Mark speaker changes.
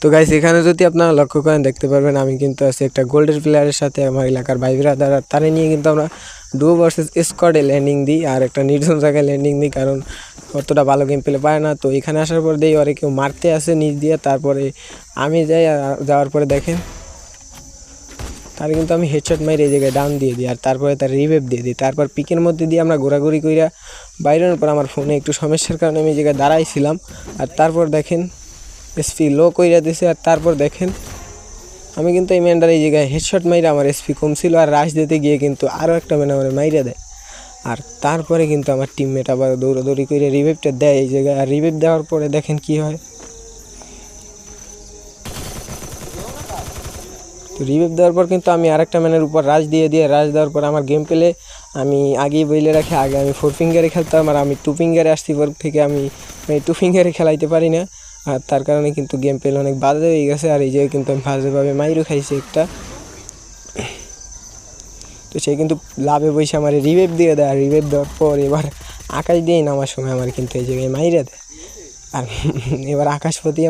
Speaker 1: তো গাইস এখানে যদি আপনারা লক্ষ্য করেন দেখতে পারবেন আমি কিন্তু আছি একটা গোল্ডের প্লেয়ারের সাথে আমার এলাকার ভাই ব্রাদার তারে নিয়ে কিন্তু আমরা ডুও ভার্সেস স্কোয়াডে ল্যান্ডিং দিই আর একটা নির্জন জায়গায় ল্যান্ডিং দিই কারণ অতটা ভালো গেম প্লে পায় না। তো এখানে আসার পর দেই ওরে কেউ মারতে আসে নিচ দিয়ে, তারপরে আমি যাই যাওয়ার পরে দেখেন তার কিন্তু আমি হেডশট মারি এই জায়গায় ডাউন দিয়ে দিই আর তারপরে তার রিভাইভ দিয়ে দিই। তারপর পিকের মধ্যে দিয়ে আমরা ঘোরাঘুরি কইরা বাইরের পর আমার ফোনে একটু সমস্যার কারণে আমি এই জায়গায় দাঁড়াইছিলাম আর তারপর দেখেন এসপি লো কইরা দিছে আর তারপর দেখেন আমি কিন্তু এই ম্যানটার এই জায়গায় হেডশট মাইরা আমার এসপি কম ছিল আর রাশ দিতে গিয়ে কিন্তু আরও একটা ম্যান আমার মাইরা দেয় আর তারপরে কিন্তু আমার টিমমেট আবার দৌড়াদৌড়ি করে রিভাইভটা দেয় এই জায়গায়। আর রিভাইভ দেওয়ার পরে দেখেন কি হয়, তো রিভাইভ দেওয়ার পর কিন্তু আমি আরেকটা ম্যানের উপর রাশ দেওয়ার পর আমার গেম প্লে আমি আগেই বইলে রাখি আগে আমি 4 ফিঙ্গারে খেলতাম আর আমি 2 ফিঙ্গারে আসছি পর থেকে আমি 2 ফিঙ্গারে খেলাইতে পারি না আর তার কারণে কিন্তু গেম প্লে অনেক বাজে হয়ে গেছে। আর এই জায়গায় কিন্তু আমি বাজেভাবে মাইরও খাইছি একটা, তো সে কিন্তু লাভে বসে আমার রিভাইভ দিয়ে দেয় আর রিভাইভ দেওয়ার পর এবার আকাশ দিয়েই নামার সময় আমার কিন্তু এই জায়গায় মাইরে দেয় আর এবার আকাশপতি